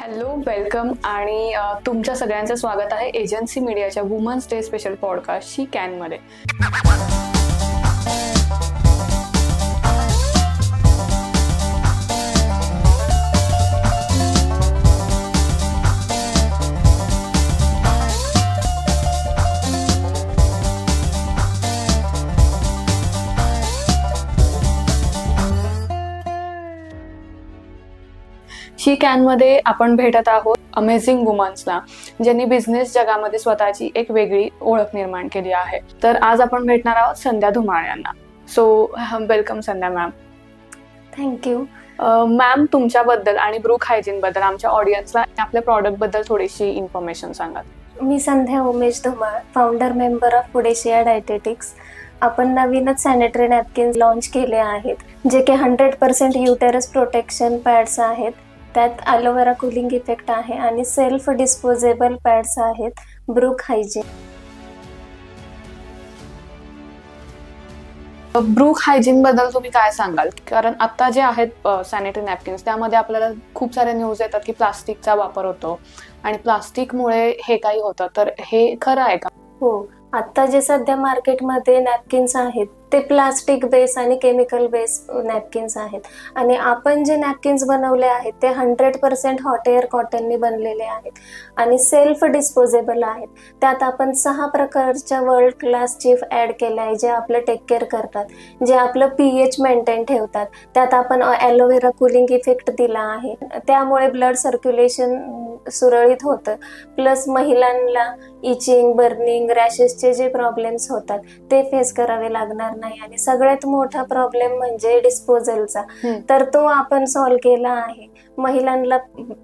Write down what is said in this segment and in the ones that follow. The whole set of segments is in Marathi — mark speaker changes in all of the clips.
Speaker 1: हॅलो, वेलकम आणि तुमच्या सगळ्यांचं स्वागत आहे एजन्सी मीडियाच्या वुमन्स डे स्पेशल पॉडकास्ट शी कॅनमध्ये. शी कॅनमध्ये आपण भेटत आहोत अमेझिंग वुमन्सला, ज्यांनी बिझनेस जगामध्ये स्वतःची एक वेगळी ओळख निर्माण केली आहे. तर आज आपण भेटणार आहोत संध्या धुमाळ यांना. सो वेलकम संध्या मॅम.
Speaker 2: थँक्यू.
Speaker 1: मॅम, तुमच्याबद्दल आणि ब्रूक हायजीन बद्दल आमच्या ऑडियन्सला आपल्या प्रॉडक्ट बद्दल थोडीशी इन्फॉर्मेशन सांगा.
Speaker 2: मी Sandhya Umesh Dhumal, founder member of Foodesia dietetics. आपण नवीनच सॅनिटरी नॅपकिन्स लॉन्च केले आहेत, जे की 100% युटेरस प्रोटेक्शन पॅड्स आहेत. त्यात ॲलोवेरा कूलिंग इफेक्ट आहे आणि सेल्फ डिस्पोजेबल पॅड्स आहेत ब्रूक हायजीन.
Speaker 1: ब्रूक हायजीन बद्दल तुम्ही काय सांगाल? कारण आता जे आहेत सॅनिटरी नॅपकिन्स, त्यामध्ये आपल्याला खूप सारे न्यूज येतात की प्लास्टिकचा वापर होतो आणि प्लास्टिकमुळे हे काही होतं, तर हे खरं आहे का?
Speaker 2: हो, आता जे सध्या मार्केटमध्ये नॅपकिन्स आहेत ते प्लास्टिक बेस आणि केमिकल बेस नॅपकिन्स आहेत. आणि आपण जे नॅपकिन्स बनवले आहेत ते 100% हॉट एअर कॉटननी बनलेले आहेत आणि सेल्फ डिस्पोजेबल आहेत. त्यात आपण 6 प्रकारच्या वर्ल्ड क्लास चीफ ॲड केले आहे, जे आपलं टेक केअर करतात, जे आपलं pH मेंटेन ठेवतात. त्यात आपण ॲलोवेरा कूलिंग इफेक्ट दिला आहे, त्यामुळे ब्लड सर्क्युलेशन सुरळीत होतं. प्लस महिलांना इचिंग, बर्निंग, रॅशेसचे जे प्रॉब्लेम्स होतात ते फेस करावे लागणार नाही. आणि सगळ्यात मोठा प्रॉब्लेम म्हणजे डिस्पोजलचा, तर तो आपण सॉल्व्ह केला आहे. महिलांना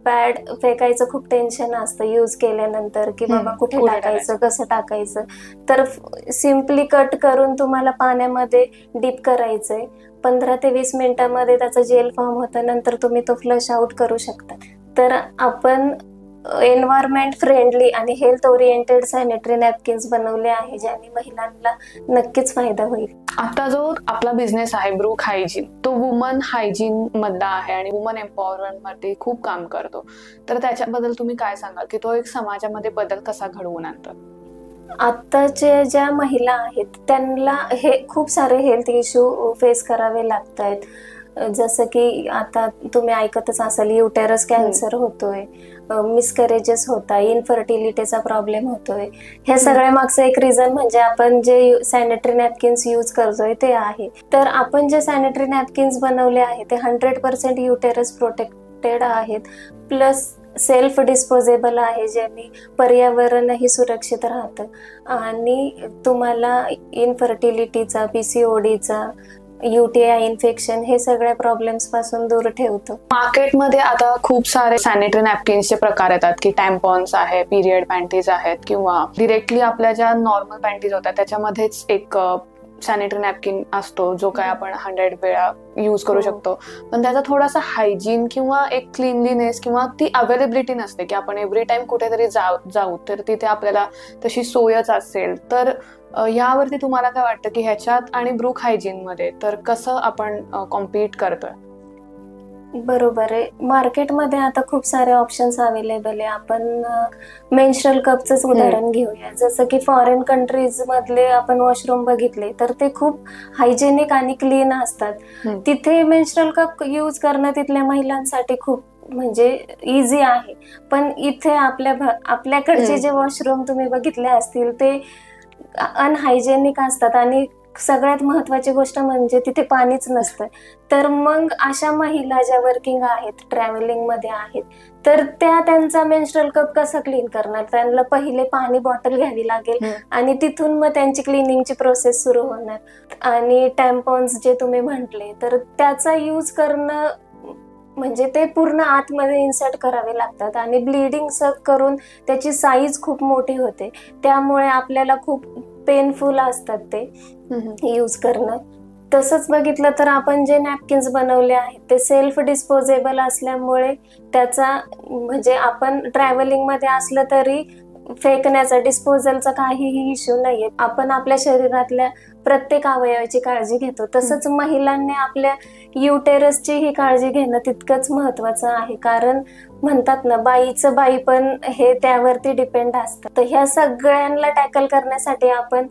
Speaker 2: पॅड फेकायचं खूप टेन्शन असतं यूज केल्यानंतर, की बाबा कुठे टाकायचं, कसं टाकायचं. तर सिम्पली कट करून तुम्हाला पाण्यामध्ये डीप करायचंय. 15 ते 20 मिनिटांमध्ये त्याचा जेल फॉर्म होतं, नंतर तुम्ही तो फ्लश आउट करू शकता. तर आपण एन्व्हायरमेंट फ्रेंडली आणि हेल्थ ओरिएंटेड सॅनिटरी नॅपकिन्स बनवले आहे, ज्याने महिलांना नक्कीच फायदा होईल.
Speaker 1: आता जो आपला बिझनेस आहे ब्रूक हायजीन, तो वुमन हायजीन मधला आहे आणि वुमन एम्पॉवरमेंट मध्ये खूप काम करतो. तर त्याच्याबद्दल तुम्ही काय सांगाल की तो एक समाजामध्ये बदल कसा घडवून आणतो?
Speaker 2: आत्ताच्या ज्या महिला आहेत त्यांना हे खूप सारे हेल्थ इश्यू फेस करावे लागत आहेत. जसं की आता तुम्ही ऐकतच असाल, युटेरस कॅन्सर होतोय, मिसकॅरेजेस होत आहे, इनफर्टिलिटीचा प्रॉब्लेम होतोय. हे सगळ्या मागचं एक रिझन म्हणजे आपण जे सॅनिटरी नॅपकिन्स यूज करतोय ते आहे. तर आपण जे सॅनिटरी नॅपकिन्स बनवले आहे ते 100% युटेरस प्रोटेक्टेड आहेत, प्लस सेल्फ डिस्पोजेबल आहे, ज्याने पर्यावरणही सुरक्षित राहतं आणि तुम्हाला इनफर्टिलिटीचा, PCODचा, UTI इन्फेक्शन हे सगळ्या प्रॉब्लेम्स पासून दूर ठेवतो.
Speaker 1: मार्केटमध्ये आता खूप सारे सॅनिटरी नॅपकिन्सचे प्रकार येतात की टॅम्पॉन्स आहे, पिरियड पॅन्टीज आहेत, किंवा डिरेक्टली आपल्या ज्या नॉर्मल पॅन्टीज होतात त्याच्यामध्येच एक सॅनिटरी नॅपकिन असतो, जो काय आपण 100 वेळा यूज करू शकतो. पण त्याचा थोडासा हायजीन किंवा एक क्लीनलीनेस किंवा ती अवेलेबिलिटी नसते की आपण एव्हरी टाइम कुठेतरी जाऊ तर तिथे आपल्याला तशी सोयच असेल. तर यावरती तुम्हाला काय वाटतं की ह्याच्यात आणि ब्रूक हायजीन मध्ये तर कसं आपण कॉम्पीट करतोय?
Speaker 2: बरोबर आहे. मार्केटमध्ये आता खूप सारे ऑप्शन्स अवेलेबल आहे. आपण मेन्स्ट्रुअल कपचंच उदाहरण घेऊया. जसं की फॉरेन कंट्रीज मधले आपण वॉशरूम बघितले तर ते खूप हायजेनिक आणि क्लीन असतात. तिथे मेन्स्ट्रुअल कप यूज करणं तिथल्या महिलांसाठी खूप म्हणजे इझी आहे. पण इथे आपल्याकडचे जे वॉशरूम तुम्ही बघितले असतील ते अनहायजेनिक असतात आणि सगळ्यात महत्वाची गोष्ट म्हणजे तिथे पाणीच नसतं. तर मग अशा महिला ज्या वर्किंग आहेत, ट्रॅव्हलिंग मध्ये आहेत, तर त्यांचा मेन्स्ट्रुअल कप कसा क्लीन करणार? त्यांना पहिले पाणी बॉटल घ्यावी लागेल आणि तिथून मग त्यांची क्लिनिंगची प्रोसेस सुरू होणार. आणि टॅम्पॉन्स जे तुम्ही म्हटले तर त्याचा यूज करणं म्हणजे ते पूर्ण आतमध्ये इन्सर्ट करावे लागतात आणि ब्लिडिंग करून त्याची साईज खूप मोठी होते, त्यामुळे आपल्याला खूप पेनफुल असतात ते यूज करणं. तसंच बघितलं तर आपण जे नॅपकिन्स बनवले आहेत ते सेल्फ डिस्पोजेबल असल्यामुळे त्याचा म्हणजे आपण ट्रॅव्हलिंग मध्ये असलं तरी फेकण्याचा, डिस्पोजलचा काहीही इश्यू नाहीये. आपण आपल्या शरीरातल्या प्रत्येक अवयवाची काळजी घेतो, तसंच महिलांनी आपल्या युटेरसची ही काळजी घेणं तितकंच महत्वाचं आहे. कारण म्हणतात ना, बाईचं बाईपण हे त्यावरती डिपेंड असतं. तर ह्या सगळ्यांना टॅकल करण्यासाठी आपण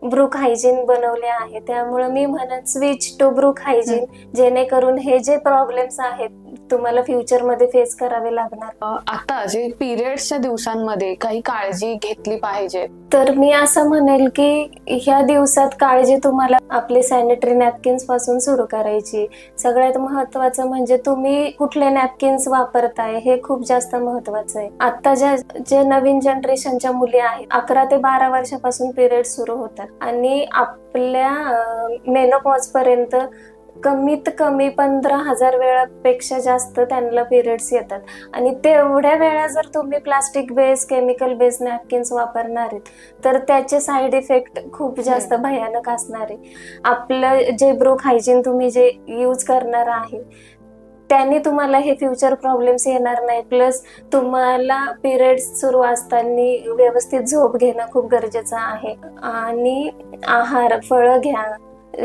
Speaker 2: ब्रूक हायजीन बनवले आहे. त्यामुळे मी म्हणत स्विच टू ब्रूक हायजीन, जेणेकरून हे जे प्रॉब्लेम्स आहेत तुम्हाला फ्युचर मध्ये फेस करावे लागणार.
Speaker 1: आता जे पिरियड्सच्या दिवसांमध्ये काही काळजी घेतली पाहिजे,
Speaker 2: तर मी असं म्हणेल की ह्या दिवसात काळजी तुम्हाला आपले सॅनिटरी नॅपकिन्स पासून सुरू करायची. सगळ्यात महत्वाचं म्हणजे तुम्ही कुठले नॅपकिन्स वापरताय हे खूप जास्त महत्वाचं आहे. आता ज्या नवीन जनरेशनच्या मुली आहेत, 11 ते 12 वर्षापासून पिरियड सुरू होतात आणि आपल्या मेनोपॉज पर्यंत कमीत कमी 15,000 वेळापेक्षा जास्त त्यांना पिरियड्स येतात. आणि तेवढ्या वेळा जर तुम्ही plastic base, chemical base napkins वापरणार आहेत तर त्याचे साईड इफेक्ट खूप जास्त भयानक असणार आहे. आपलं जे ब्रूक हायजीन तुम्ही जे यूज करणार आहे त्याने तुम्हाला हे फ्युचर प्रॉब्लेम्स येणार नाही. प्लस तुम्हाला पिरियड्स सुरू असताना व्यवस्थित झोप घेणं खूप गरजेचं आहे. आणि आहार, फळं घ्या,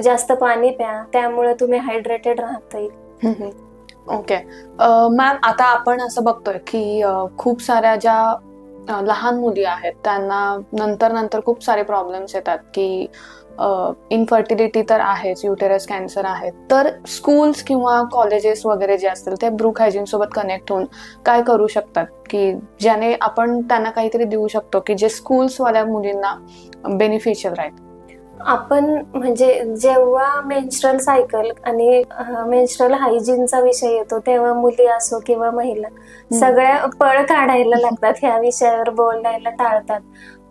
Speaker 2: जास्त पाणी प्या, त्यामुळे तुम्ही हायड्रेटेड राहता येईल.
Speaker 1: ओके मॅम, आता आपण असं बघतोय की खूप साऱ्या ज्या लहान मुली आहेत त्यांना नंतर खूप सारे प्रॉब्लेम्स येतात की इनफर्टिलिटी तर आहेच, युटेरस कॅन्सर आहे. तर स्कूल्स किंवा कॉलेजेस वगैरे जे असतील ते ब्रूक हायजीन सोबत कनेक्ट होऊन काय करू शकतात की ज्याने आपण त्यांना काहीतरी देऊ शकतो की जे स्कूल्सवाल्या मुलींना बेनिफिशियल राहील?
Speaker 2: आपण म्हणजे जेव्हा मेन्स्ट्रल सायकल आणि मेन्स्ट्रल हायजीनचा विषय येतो तेव्हा मुली असो किंवा महिला सगळ्या पळ काढायला लागतात, ह्या विषयावर बोलायला टाळतात.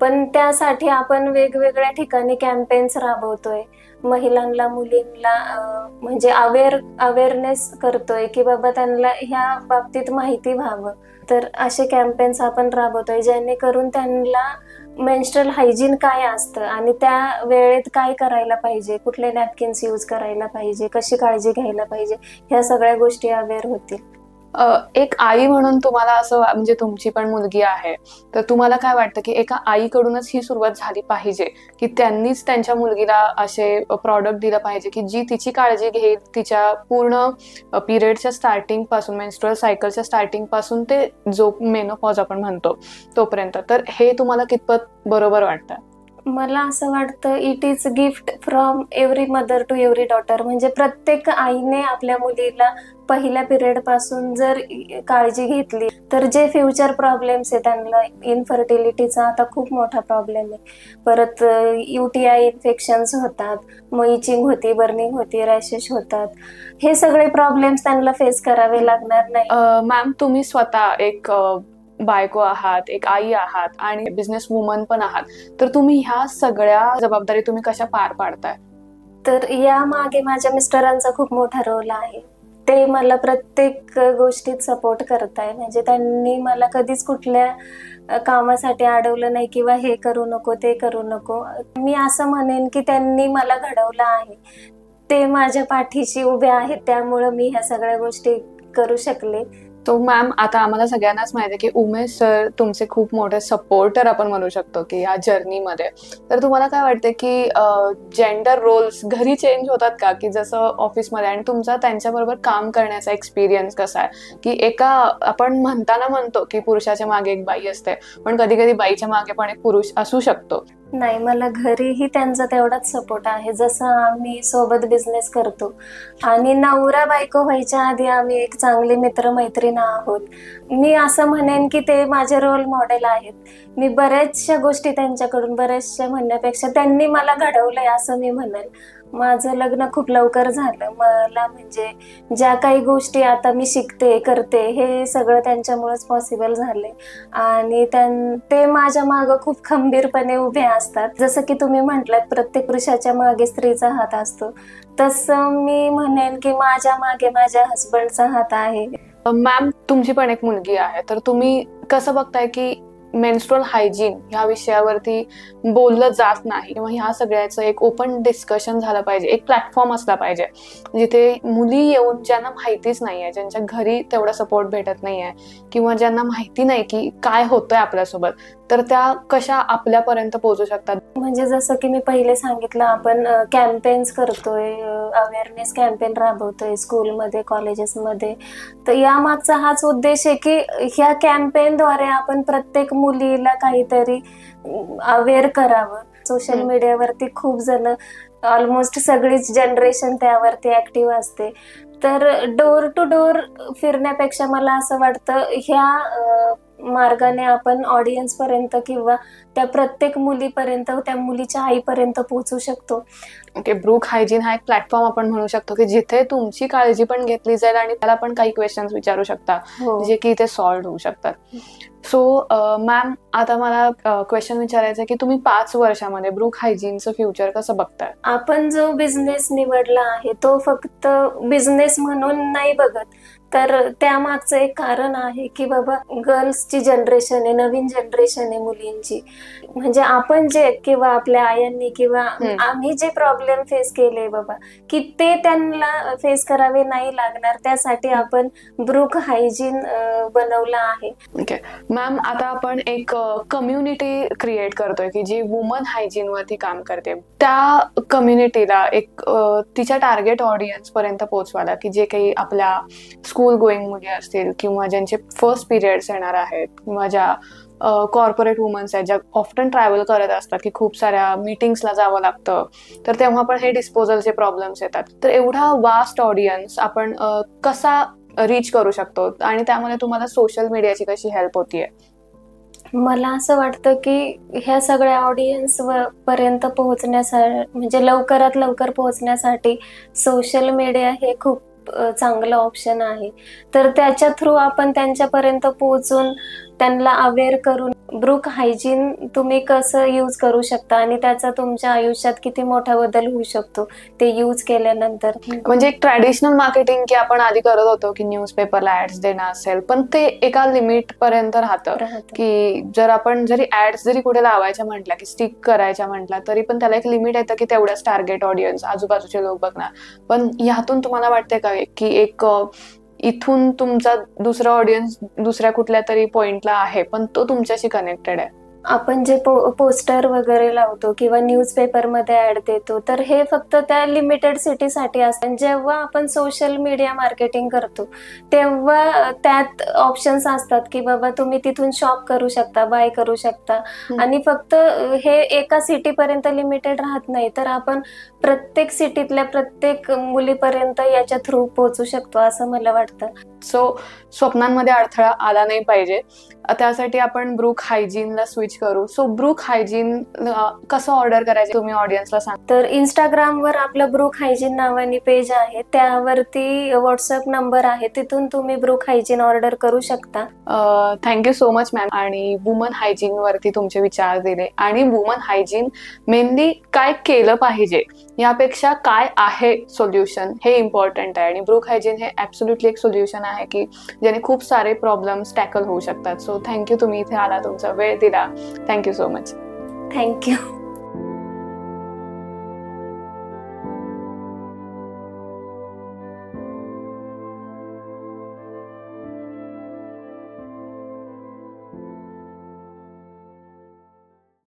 Speaker 2: पण त्यासाठी आपण वेगवेगळ्या ठिकाणी कॅम्पेन्स राबवतोय, महिलांना, मुलींना म्हणजे अवेअरनेस करतोय की बाबा त्यांना ह्या बाबतीत माहिती व्हावं. तर असे कॅम्पेन्स आपण राबवतोय जेणेकरून त्यांना मेन्स्ट्रल हायजीन काय असतं आणि त्या वेळेत काय करायला पाहिजे, कुठले नॅपकिन्स यूज करायला पाहिजे, कशी काळजी घ्यायला पाहिजे, ह्या सगळ्या गोष्टी अवेअर होतील.
Speaker 1: एक आई म्हणून तुम्हाला असं, म्हणजे तुमची पण मुलगी आहे, तर तुम्हाला काय वाटतं की एका आईकडूनच ही सुरुवात झाली पाहिजे की त्यांनीच त्यांच्या मुलगीला असे प्रॉडक्ट दिलं पाहिजे की जी तिची काळजी घेईल तिच्या पूर्ण पिरियडच्या स्टार्टिंग पासून, मेन्स्ट्रुअल सायकलच्या स्टार्टिंग पासून ते जो मेनोपॉज आपण म्हणतो तोपर्यंत? तर हे तुम्हाला कितपत बरोबर वाटतं?
Speaker 2: मला असं वाटतं it is gift from every mother to every daughter. म्हणजे प्रत्येक आईने आपल्या मुलीला पहिल्या पिरियड पासून जर काळजी घेतली तर जे फ्युचर प्रॉब्लेम्स आहे त्यांना, इनफर्टिलिटीचा आता खूप मोठा प्रॉब्लेम आहे, परत UTI इन्फेक्शन्स होतात, मग इचिंग होती, बर्निंग होती, रॅशेस होतात, हे सगळे प्रॉब्लेम्स त्यांना फेस करावे लागणार नाही.
Speaker 1: मॅम, तुम्ही स्वतः एक बायको आहात, एक आई आहात आणि बिझनेस वुमन पण आहात, तर तुम्ही ह्या सगळ्या जबाबदारी तुम्ही कशा पार पाडताय?
Speaker 2: तर या मागे माझ्या मिस्टरांचा खूप मोठा रोल आहे. ते मला प्रत्येक गोष्टीत सपोर्ट करताय. म्हणजे त्यांनी मला कधीच कुठल्या कामासाठी अडवलं नाही किंवा हे करू नको, ते करू नको. मी असं म्हणेन की त्यांनी मला घडवलं आहे, ते माझ्या पाठीशी उभे आहेत, त्यामुळे मी ह्या सगळ्या गोष्टी करू शकले.
Speaker 1: तो मॅम, आता आम्हाला सगळ्यांनाच माहिती आहे की उमेश सर तुमचे खूप मोठे सपोर्टर आपण म्हणू शकतो की या जर्नीमध्ये. तर तुम्हाला काय वाटतं की जेंडर रोल्स घरी चेंज होतात का, की जसं ऑफिसमध्ये? आणि तुमचा त्यांच्याबरोबर काम करण्याचा एक्सपिरियन्स कसा आहे? की एका आपण म्हणतो की पुरुषाच्या मागे एक बाई असते, पण कधी कधी बाईच्या मागे पण एक पुरुष असू शकतो.
Speaker 2: नाही, मला घरीही त्यांचा तेवढाच सपोर्ट आहे. जसं आम्ही सोबत बिझनेस करतो आणि नवरा बायको व्हायच्या आधी आम्ही एक चांगले मित्र मैत्रीण आहोत. मी असं म्हणेन की ते माझे रोल मॉडेल आहेत. मी बऱ्याचशा गोष्टी त्यांच्याकडून, बऱ्याचशा म्हणण्यापेक्षा त्यांनी मला घडवलंय असं मी म्हणेन. माझं लग्न खूप लवकर झालं. मला म्हणजे ज्या काही गोष्टी आता मी शिकते, करते, हे सगळं त्यांच्यामुळेच पॉसिबल झाले. आणि ते माझ्या मागे खूप खंबीरपणे उभे असतात. जसं की तुम्ही म्हटलात प्रत्येक पुरुषाच्या मागे स्त्रीचा हात असतो, तसं मी म्हणेन की माझ्या मागे माझ्या हसबंडचा हात आहे.
Speaker 1: मॅम, तुमची पण एक मुलगी आहे, तर तुम्ही कसं बघताय की मेन्स्ट्रुअल हायजीन ह्या विषयावरती बोललं जात नाही किंवा ह्या सगळ्याचं एक ओपन डिस्कशन झालं पाहिजे, एक प्लॅटफॉर्म असला पाहिजे जिथे मुली येऊन, ज्यांना माहितीच नाहीये, ज्यांच्या घरी तेवढा सपोर्ट भेटत नाहीये किंवा ज्यांना माहिती नाही की काय होतंय आपल्यासोबत, तर त्या कशा आपल्यापर्यंत पोहोचू शकतात?
Speaker 2: म्हणजे जसं की मी पहिले सांगितलं, आपण कॅम्पेन्स करतोय, अवेअरनेस कॅम्पेन राबवतोय स्कूलमध्ये, कॉलेजेसमध्ये. तर यामागचा हाच उद्देश आहे की ह्या कॅम्पेनद्वारे आपण प्रत्येक मुलीला काहीतरी अवेअर करावं. सोशल मीडियावरती खूप जण, ऑलमोस्ट सगळीच जनरेशन त्यावरती ऍक्टिव्ह असते. तर डोर टू डोर फिरण्यापेक्षा मला असं वाटतं ह्या मार्गाने आपण ऑडियन्स पर्यंत किंवा त्या प्रत्येक मुलीपर्यंत, त्या मुलीच्या आईपर्यंत पोहोचू शकतो.
Speaker 1: ओके, ब्रूक हायजीन हा एक प्लॅटफॉर्म आपण म्हणू शकतो की जिथे तुमची काळजी पण घेतली जाईल आणि त्याला पण काही क्वेश्चन्स विचारू शकता जे की इथे सॉल्व्ह होऊ शकतात. सो मॅम, आता मला क्वेश्चन विचारायचं आहे की तुम्ही 5 वर्षामध्ये ब्रूक हायजीनचं फ्युचर कसं बघताय?
Speaker 2: आपण जो बिझनेस निवडला आहे तो फक्त बिझनेस म्हणून नाही बघत, तर त्यामागचं एक कारण आहे की बाबा गर्ल्सची जनरेशन आहे, नवीन जनरेशन आहे मुलींची. म्हणजे आपण जे किंवा आपल्या आयांनी किंवा आम्ही जे प्रॉब्लेम फेस केले बाबा, की ते त्यांना फेस करावे नाही लागणार, त्यासाठी आपण ब्रूक हायजीन बनवलं आहे.
Speaker 1: ओके मॅम, आता आपण एक कम्युनिटी क्रिएट करतोय की जी वुमन हायजीन वरती काम करते. त्या कम्युनिटीला एक तिच्या टार्गेट ऑडियन्स पर्यंत पोहोचवायला, की जे काही आपल्या स्कूल गोईंग मुली असतील किंवा ज्यांचे फर्स्ट पिरियड्स येणार आहेत किंवा ज्या कॉर्पोरेट वुमन्स आहेत ज्या ऑफ्टन ट्रॅव्हल करत असतात की खूप साऱ्या मीटिंग्सला जावं लागतं, तर तेव्हा पण हे डिस्पोजलचे प्रॉब्लेम्स येतात. तर एवढा वास्ट ऑडियन्स आपण कसा रीच करू शकतो आणि त्यामध्ये तुम्हाला सोशल मीडियाची कशी हेल्प होतीये?
Speaker 2: मला असं वाटतं की ह्या सगळ्या ऑडियन्स पर्यंत पोहोचण्यासाठी, म्हणजे लवकरात लवकर पोहोचण्यासाठी सोशल मीडिया हे खूप चांगलं ऑप्शन आहे. तर त्याच्या थ्रू आपण त्यांच्यापर्यंत पोहोचून त्यांना अवेअर करून ब्रूक हायजीन तुम्ही कसं यूज करू शकता आणि त्याचा तुमच्या आयुष्यात किती मोठा बदल होऊ शकतो ते यूज केल्यानंतर.
Speaker 1: म्हणजे एक ट्रॅडिशनल मार्केटिंग की आपण आधी करत होतो की न्यूजपेपरला ऍड्स देणं असेल, पण ते एका लिमिट पर्यंत राहतं की जर आपण जरी ऍड्स जरी कुठे लावायच्या म्हटल्या की स्टिक करायच्या म्हटल्या तरी पण त्याला एक लिमिट येतं की तेवढ्याच टार्गेट ऑडियन्स आजूबाजूचे लोक बघणार. पण ह्यातून तुम्हाला वाटतंय का की एक इथून तुमचा दुसरा ऑडियन्स दुसऱ्या कुठल्या तरी पॉइंटला आहे पण तो तुमच्याशी कनेक्टेड आहे?
Speaker 2: आपण जे पोस्टर वगैरे लावतो किंवा न्यूजपेपरमध्ये ऍड देतो, तर हे फक्त त्या लिमिटेड सिटीसाठी असतं. जेव्हा आपण सोशल मीडिया मार्केटिंग करतो तेव्हा त्यात ऑप्शन्स असतात की बाबा तुम्ही तिथून शॉप करू शकता, बाय करू शकता. आणि फक्त हे एका सिटीपर्यंत लिमिटेड राहत नाही, तर आपण प्रत्येक सिटीतल्या प्रत्येक मुलीपर्यंत याच्या थ्रू पोहोचू शकतो असं मला वाटतं.
Speaker 1: सो स्वप्नांमध्ये अडथळा आला नाही पाहिजे, त्यासाठी आपण ब्रूक हायजीनला स्विच करू. सो ब्रूक हायजीन कसं ऑर्डर करायचं तुम्ही ऑडियन्सला सांगा?
Speaker 2: तर इंस्टाग्रामवर आपलं ब्रूक हायजीन नावाने पेज आहे, त्यावरती व्हॉट्सअप नंबर आहे, तिथून तुम्ही ब्रूक हायजीन ऑर्डर करू शकता.
Speaker 1: Thank you so much ma'am. आणि वुमन हायजीन वरती तुमचे विचार दिले आणि वुमन हायजीन मेनली काय केलं पाहिजे यापेक्षा काय आहे सोल्युशन हे इम्पॉर्टंट आहे. आणि ब्रूक हायजीन हे ऍब्सोल्युटली एक सोल्युशन आहे की ज्याने खूप सारे प्रॉब्लेम्स टॅकल होऊ शकतात. सो थँक्यू, तुम्ही इथे आला, तुमचा वेळ दिला. Thank you so much.
Speaker 2: थँक्यू.